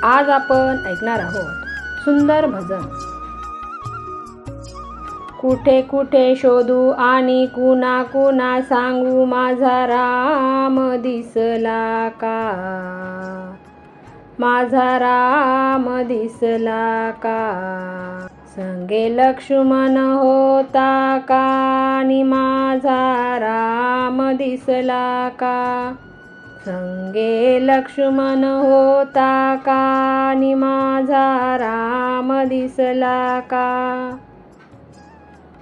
आज आपण ऐकणार आहोत सुंदर भजन। कुठे कुठे शोधू आणि कुणा कुणा सांगू, माझा राम दिसला का, माझा राम दिसला का। संगे लक्ष्मण होता का, आणि माझा राम दिसला का। संगे लक्ष्मण होता का, आणि माझा राम दिसला का।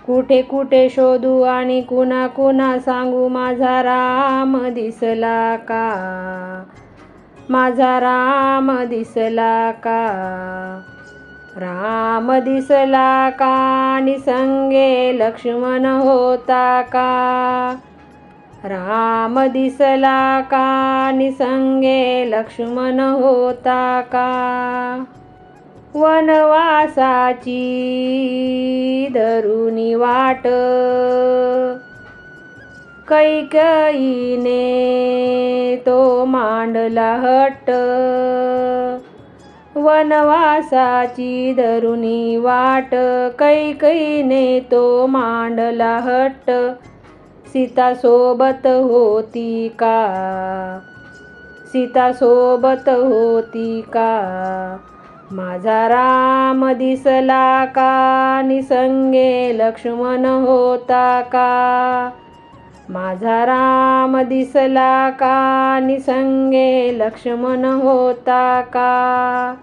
कुठे कुठे शोधू आणि कुणा कुणा सांगू, माझा राम दिसला का, माझा राम दिसला का। राम दिसला का, आणि संगे लक्ष्मण होता का। राम दिसला का, आणि संगे लक्ष्मण होता का। वनवासाची धरुनी वाट, कैकेयीने तो मांडला हट्ट। वनवासाची धरुनी वाट, कैकेयीने तो मांडला हट्ट। सीता सोबत होती का, सीता सोबत होती का। माझा राम दिसला का, आणि संगे लक्ष्मण होता का। माझा राम दिसला का, आणि संगे लक्ष्मण होता का।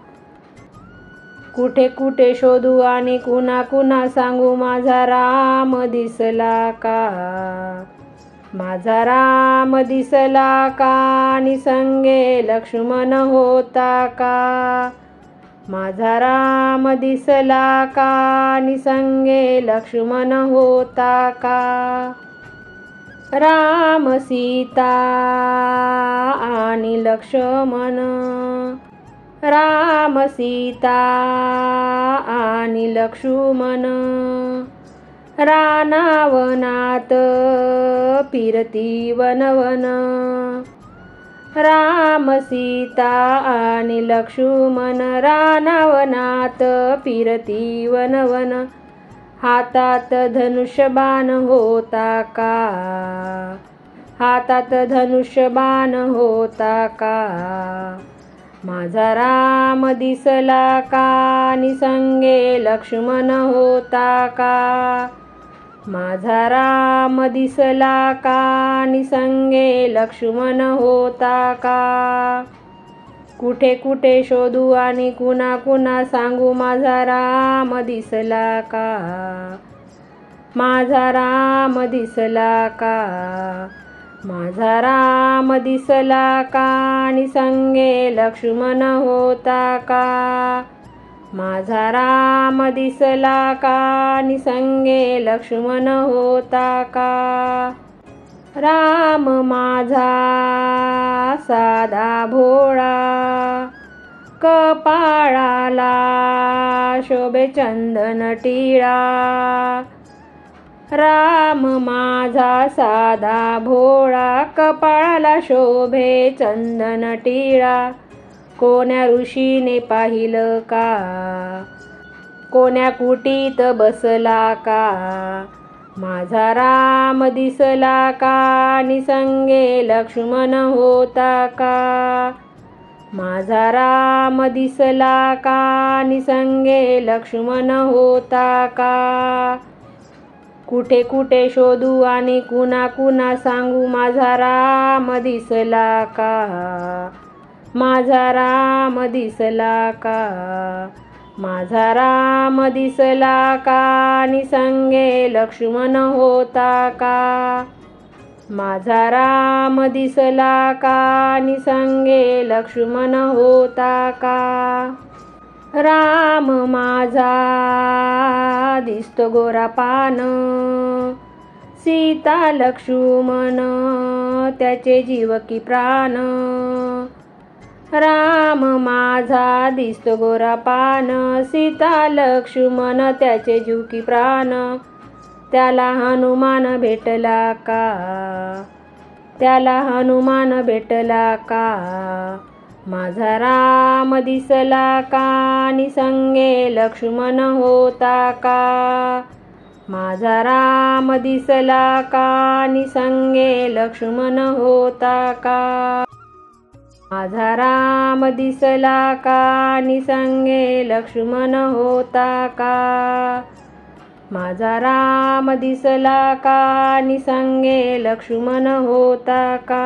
कुठे कुठे शोधू आणि कुणा कुणा सांगू, माझा राम दिसला का, माझा राम दिसला का। आणि संगे लक्ष्मण होता का। माझा राम दिसला का, आणि संगे लक्ष्मण होता का। राम सीता आणि लक्ष्मण, राम सीता आणि लक्ष्मण। रानावनात फिरती वनवन, राम सीता आणि लक्ष्मण। रानावनात फिरती वनवन, हातात धनुष्यबाण होता का, हातात धनुष्यबाण होता का। माझा राम दिसला का, आणि संगे लक्ष्मण होता का। माझा राम दिसला का, आणि संगे लक्ष्मण होता का। कुठे कुठे शोधू आणि कुणा कुणा सांगू, माझा राम दिसला का, माझा राम दिसला का। माझा राम दिसला का, आणि संगे लक्ष्मण होता का। माझा राम दिसला का, आणि संगे लक्ष्मण होता का। राम माझा साधा भोळा, कपाळाला शोभे चंदन टिळा। राम माझा साधा भोळा, कपाळाला शोभे चंदन टिळा। कोण्या ऋषीने पाहिलं का, कोण्या कुटीत बसला का। माझा राम दिसला का, आणि संगे लक्ष्मण होता का। माझा राम दिसला का, आणि संगे लक्ष्मण होता का। कुठे कुठे शोधू आणि कुणा कुणा सांगू, माझा राम दिसला का, माझा राम दिसला का। माझा राम दिसला का, आणि संगे लक्ष्मण होता का। माझा राम दिसला का, आणि संगे लक्ष्मण होता का। राम माझा दिसतो गोरा पान, सीता लक्ष्मण त्याचे जीव की प्राण। राम माझा दिसतो गोरा पान, सीता लक्ष्मण त्याचे जीव की प्राण। त्याला हनुमान भेटला का, त्याला हनुमान भेटला का। माझा राम दिसला का निसंगे लक्ष्मण होता का। माझा राम दिसला का निसंगे लक्ष्मण होता का। माझा राम दिसला का निसंगे लक्ष्मण होता का। माझा राम दिसला का निसंगे लक्ष्मण होता का।